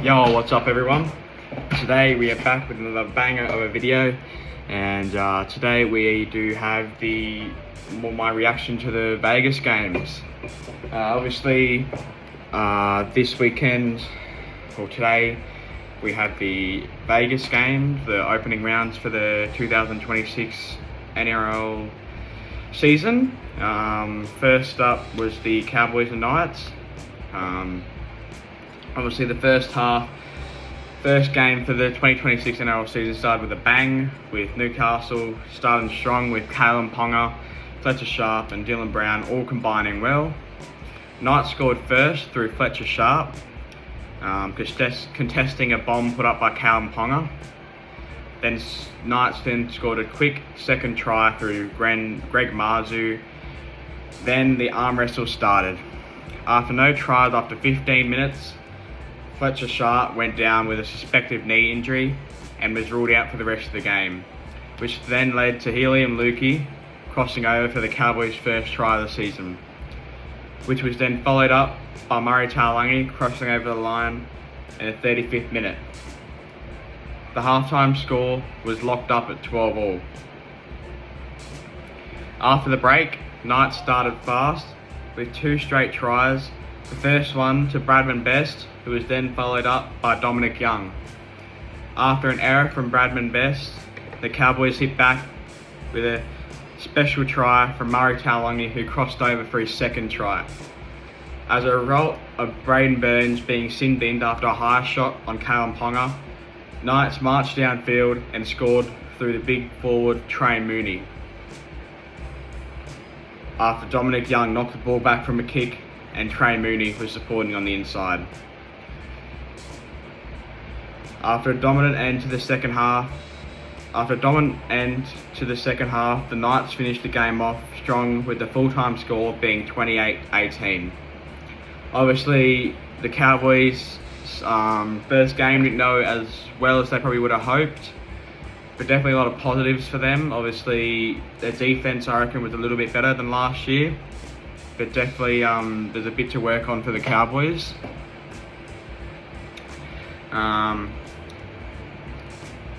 Yo, what's up everyone? Today we are back with another banger of a video, and today we do have my reaction to the Vegas games. Obviously this weekend, or today, we have the Vegas games, the opening rounds for the 2026 NRL season. First up was the Cowboys and Knights. Obviously the first game for the 2026 NRL season started with a bang, with Newcastle starting strong with Kalyn Ponga, Fletcher Sharp and Dylan Brown all combining well. Knights scored first through Fletcher Sharp, contesting a bomb put up by Kalyn Ponga. Then Knights scored a quick second try through Greg Marzhew. Then the arm wrestle started. After no tries after 15 minutes, Fletcher Sharp went down with a suspected knee injury and was ruled out for the rest of the game, which then led to Helium Lukey crossing over for the Cowboys' first try of the season, which was then followed up by Murray Taulagi crossing over the line in the 35th minute. The halftime score was locked up at 12-all. After the break, Knights started fast with two straight tries, the first one to Bradman Best, who was then followed up by Dominic Young. After an error from Bradman Best, the Cowboys hit back with a special try from Murray Taulagi, who crossed over for his second try. As a result of Braden Burns being sin-binned after a high shot on Kalyn Ponga, Knights marched downfield and scored through the big forward Trey Mooney, after Dominic Young knocked the ball back from a kick and Trey Mooney was supporting on the inside. After a dominant end to the second half, the Knights finished the game off strong with the full-time score being 28-18. Obviously, the Cowboys' first game didn't go as well as they probably would have hoped, but definitely a lot of positives for them. Obviously, their defense, I reckon, was a little bit better than last year, but definitely there's a bit to work on for the Cowboys.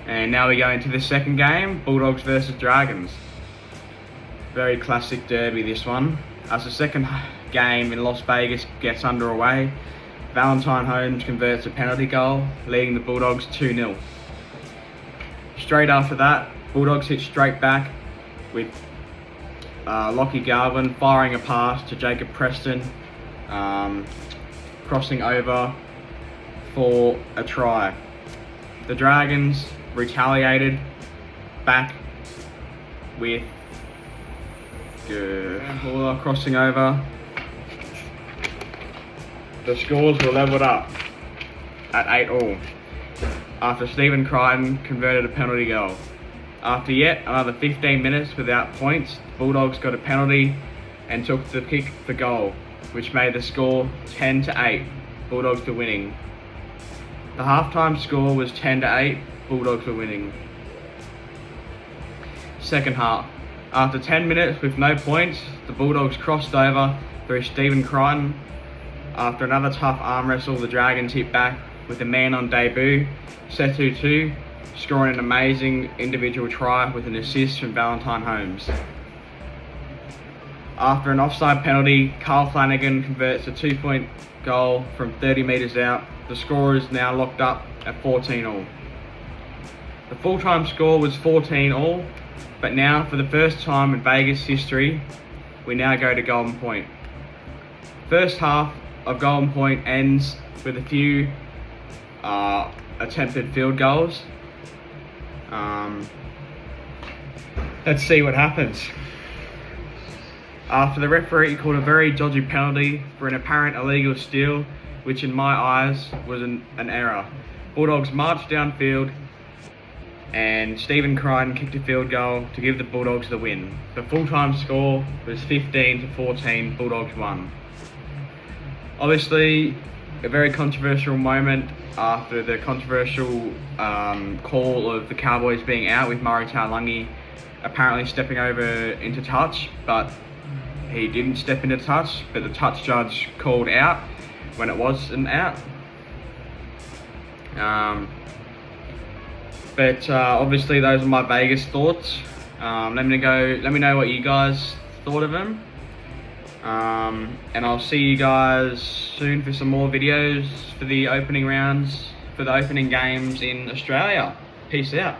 And now we go into the second game, Bulldogs versus Dragons. Very classic derby, this one. As the second game in Las Vegas gets underway, Valentine Holmes converts a penalty goal, leading the Bulldogs 2-0. Straight after that, Bulldogs hit straight back with Lockie Galvin firing a pass to Jacob Preston, crossing over for a try. The Dragons retaliated back with Hula crossing over. The scores were levelled up at 8-all after Stephen Crichton converted a penalty goal. After yet another 15 minutes without points, the Bulldogs got a penalty and took the kick for goal, which made the score 10-8, Bulldogs were winning. The halftime score was 10-8, Bulldogs were winning. Second half. After 10 minutes with no points, the Bulldogs crossed over through Stephen Crichton. After another tough arm wrestle, the Dragons hit back with a man on debut, Setu Tu, scoring an amazing individual try with an assist from Valentine Holmes. After an offside penalty, Carl Flanagan converts a 2-point goal from 30 metres out. The score is now locked up at 14-all. The full-time score was 14-all, but now for the first time in Vegas history, we now go to Golden Point. First half of Golden Point ends with a few attempted field goals. Let's see what happens. After the referee called a very dodgy penalty for an apparent illegal steal, which in my eyes was an error. Bulldogs marched downfield and Stephen Crichton kicked a field goal to give the Bulldogs the win. The full-time score was 15-14, Bulldogs won. Obviously, a very controversial moment after the controversial call of the Cowboys being out, with Murray Taulagi apparently stepping over into touch, but he didn't step into touch, but the touch judge called out when it wasn't out. But obviously those are my Vegas thoughts. Let me know what you guys thought of him. And I'll see you guys soon for some more videos for the opening rounds, for the opening games in Australia. Peace out.